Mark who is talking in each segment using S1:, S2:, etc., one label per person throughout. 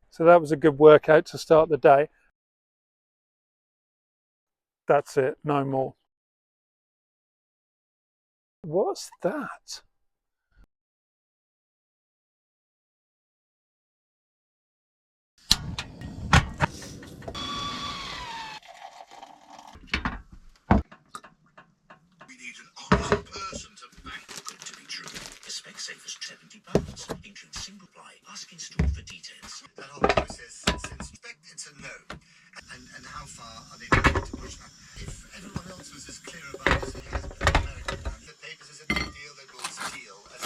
S1: So that was a good workout to start the day. That's it, no more. What's that?
S2: We need an honest person to bank. Good to be true. The spec safe is £70. Includes single ply. Ask in store for details.
S3: That whole process, since spec, it's a no. And how far are they going to push that? If everyone else was as clear about this as American man, the papers is a big deal they will steal as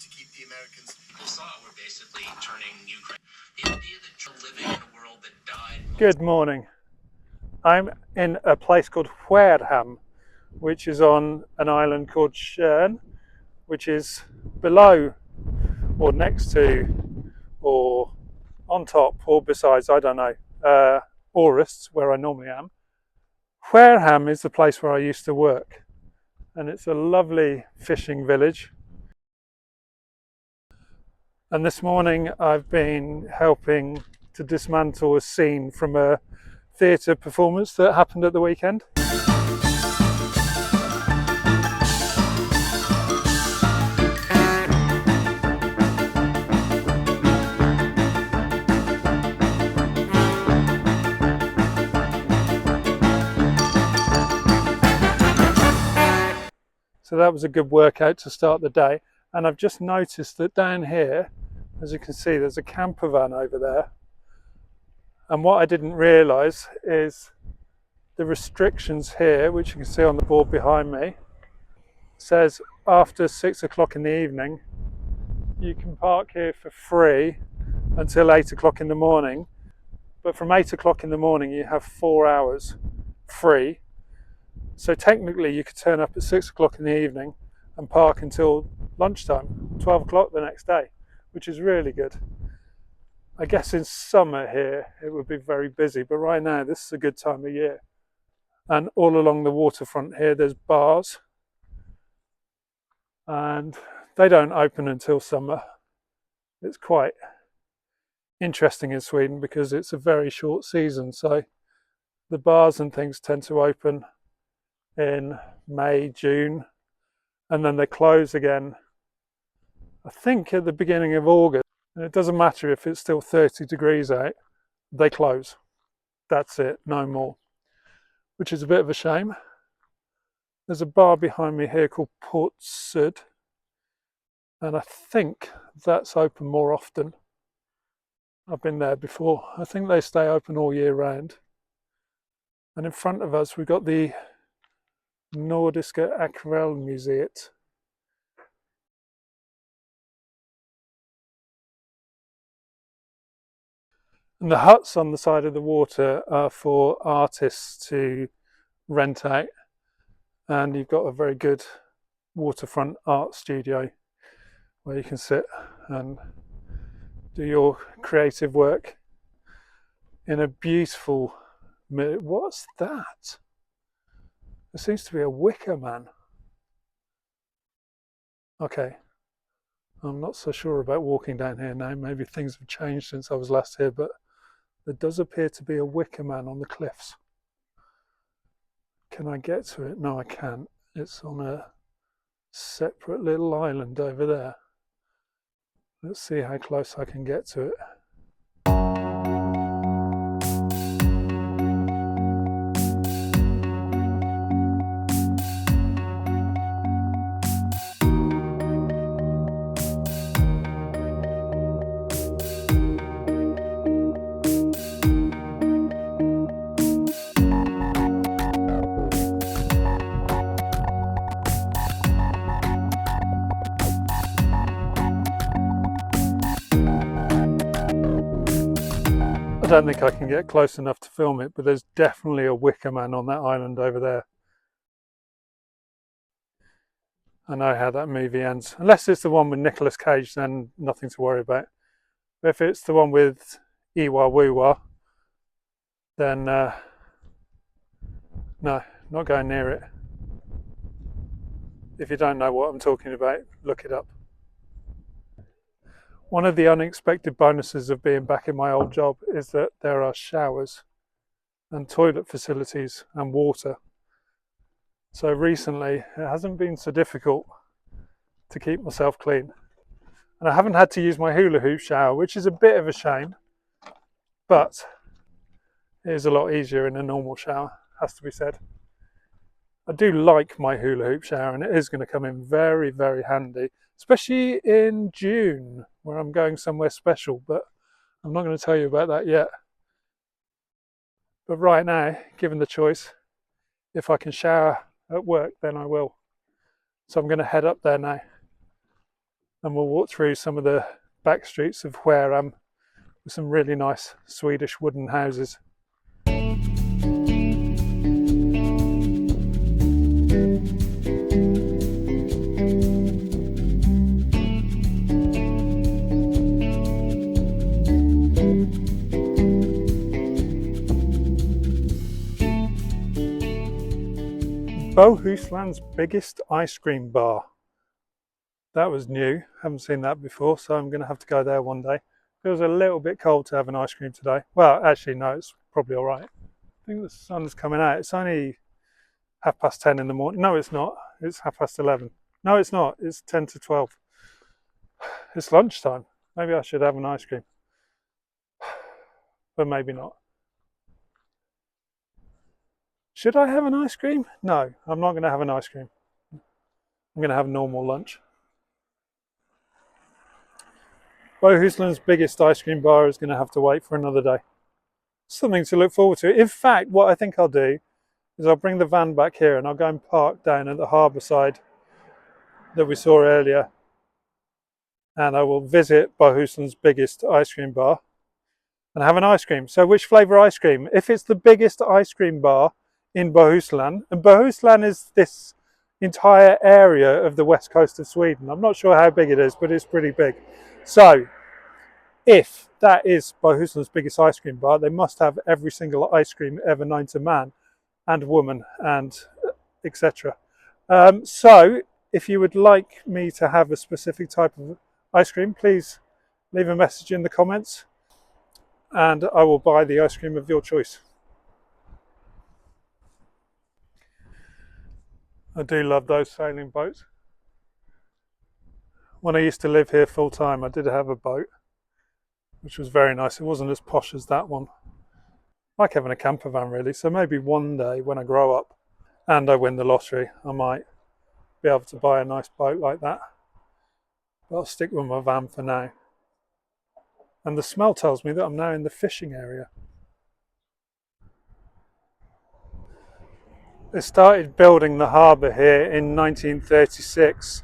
S3: to keep the Americans.
S2: People saw we're basically turning Ukraine. The idea that you're living in a world that died.
S1: Good morning. I'm in a place called Skärhamn, which is on an island called Tjörn, which is below or next to or on top or besides, I don't know, Orust, where I normally am. Skärhamn is the place where I used to work, and it's a lovely fishing village. And this morning I've been helping to dismantle a scene from a theatre performance that happened at the weekend. So that was a good workout to start the day. And I've just noticed that down here, as you can see, there's a camper van over there. And what I didn't realise is the restrictions here, which you can see on the board behind me, says after 6 o'clock in the evening, you can park here for free until 8 o'clock in the morning. But from 8 o'clock in the morning, you have 4 hours free. So technically you could turn up at 6 o'clock in the evening and park until lunchtime, 12 o'clock the next day, which is really good. I guess in summer here it would be very busy, but right now this is a good time of year. And all along the waterfront here there's bars, and they don't open until summer. It's quite interesting in Sweden because it's a very short season, so the bars and things tend to open in May, June, and then they close again, I think at the beginning of August. And it doesn't matter if it's still 30 degrees out, they close. That's it, no more. Which is a bit of a shame. There's a bar behind me here called Port Sud, and I think that's open more often. I've been there before. I think they stay open all year round. And in front of us we've got the Nordiska Akvarellmuseet. And the huts on the side of the water are for artists to rent out, and you've got a very good waterfront art studio where you can sit and do your creative work in a beautiful. What's that? There seems to be a Wicker Man. Okay, I'm not so sure about walking down here now. Maybe things have changed since I was last here, but there does appear to be a Wicker Man on the cliffs. Can I get to it? No, I can't. It's on a separate little island over there. Let's see how close I can get to it. I don't think I can get close enough to film it, but there's definitely a Wicker Man on that island over there. I know how that movie ends. Unless it's the one with Nicolas Cage, then nothing to worry about. But if it's the one with Iwa Wuwa, then no, not going near it. If you don't know what I'm talking about, look it up. One of the unexpected bonuses of being back in my old job is that there are showers and toilet facilities and water. So recently it hasn't been so difficult to keep myself clean. And I haven't had to use my hula hoop shower, which is a bit of a shame, but it is a lot easier in a normal shower, has to be said. I do like my hula hoop shower, and it is going to come in very, very handy, especially in June, where I'm going somewhere special, but I'm not going to tell you about that yet. But right now, given the choice, if I can shower at work, then I will. So I'm going to head up there now, and we'll walk through some of the back streets of Skärhamn with some really nice Swedish wooden houses. Bohuslän's biggest ice cream bar. That was new, haven't seen that before, so I'm going to have to go there one day. Feels a little bit cold to have an ice cream today. Well, actually no, it's probably alright. I think the sun's coming out. It's only 10:30 in the morning. No, it's not. It's 11:30. No, it's not. It's 10 to 12. It's lunchtime. Maybe I should have an ice cream. But maybe not. Should I have an ice cream? No, I'm not going to have an ice cream. I'm going to have a normal lunch. Bohuslän's biggest ice cream bar is going to have to wait for another day. Something to look forward to. In fact, what I think I'll do is I'll bring the van back here and I'll go and park down at the harbour side that we saw earlier. And I will visit Bohuslän's biggest ice cream bar and have an ice cream. So which flavour ice cream? If it's the biggest ice cream bar in Bohuslän, and Bohuslän is this entire area of the west coast of Sweden. I'm not sure how big it is, but it's pretty big. So if that is Bohuslän's biggest ice cream bar, they must have every single ice cream ever known to man and woman and etc. So if you would like me to have a specific type of ice cream, please leave a message in the comments and I will buy the ice cream of your choice. I do love those sailing boats. When I used to live here full time, I did have a boat, which was very nice. It wasn't as posh as that one. I like having a camper van really, so maybe one day when I grow up and I win the lottery, I might be able to buy a nice boat like that. But I'll stick with my van for now. And the smell tells me that I'm now in the fishing area. They started building the harbour here in 1936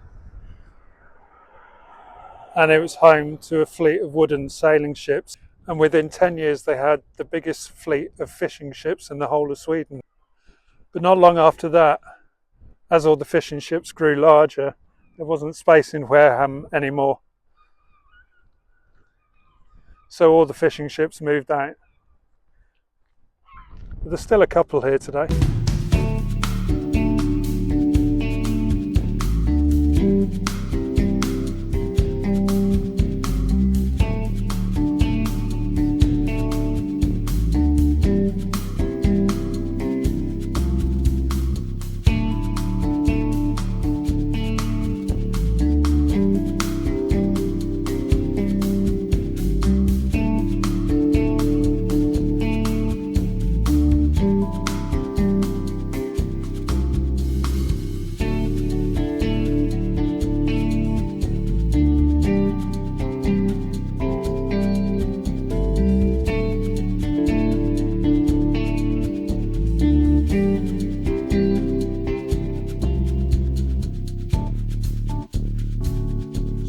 S1: and it was home to a fleet of wooden sailing ships, and within 10 years they had the biggest fleet of fishing ships in the whole of Sweden. But not long after that, as all the fishing ships grew larger, there wasn't space in Skärhamn anymore. So all the fishing ships moved out. But there's still a couple here today.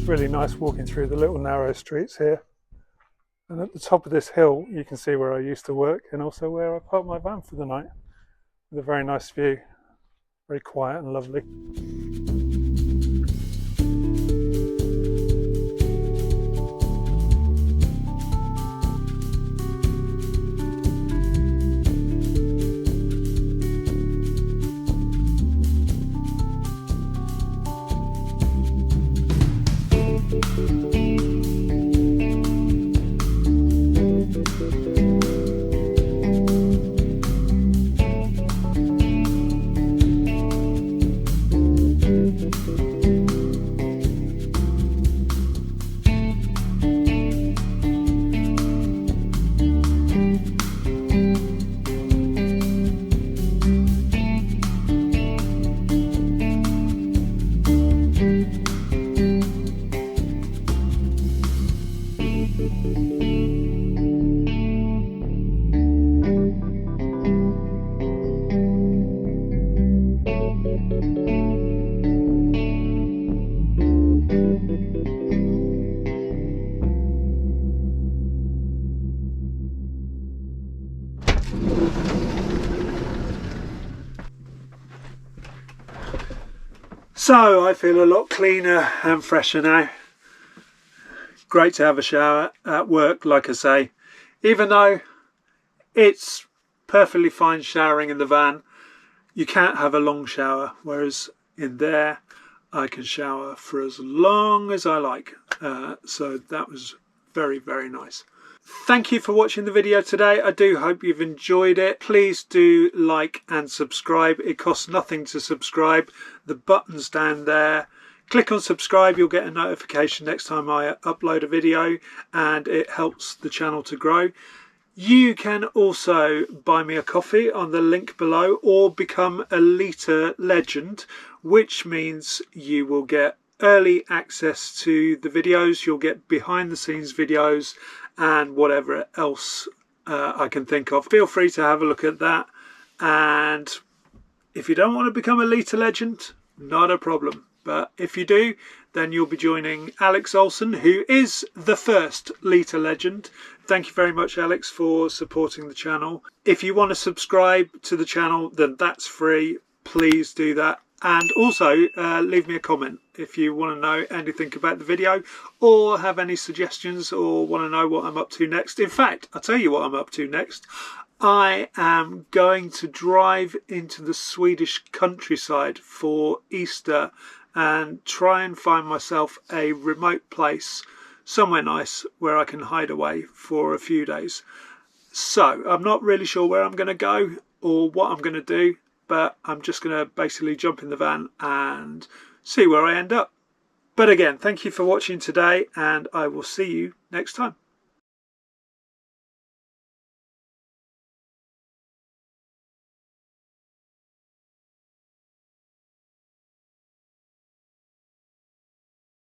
S1: Really nice walking through the little narrow streets here, and at the top of this hill you can see where I used to work and also where I parked my van for the night, with a very nice view, very quiet and lovely. So I feel a lot cleaner and fresher now. Great to have a shower at work, like I say. Even though it's perfectly fine showering in the van, you can't have a long shower, whereas in there I can shower for as long as I like. So that was very, very nice. Thank you for watching the video today. I do hope you've enjoyed it. Please do like and subscribe. It costs nothing to subscribe. The button's down there. Click on subscribe, you'll get a notification next time I upload a video, and it helps the channel to grow. You can also buy me a coffee on the link below, or become a Litre Legend, which means you will get early access to the videos, you'll get behind the scenes videos and whatever else I can think of. Feel free to have a look at that, and if you don't want to become a Litre Legend, not a problem. But if you do, then you'll be joining Alex Olsen, who is the first Litre Legend. Thank you very much, Alex, for supporting the channel. If you want to subscribe to the channel, then that's free. Please do that. And also leave me a comment if you want to know anything about the video, or have any suggestions, or want to know what I'm up to next. In fact, I'll tell you what I'm up to next. I am going to drive into the Swedish countryside for Easter and try and find myself a remote place, somewhere nice where I can hide away for a few days. So I'm not really sure where I'm going to go or what I'm going to do, but I'm just going to basically jump in the van and see where I end up. But again, thank you for watching today, and I will see you next time.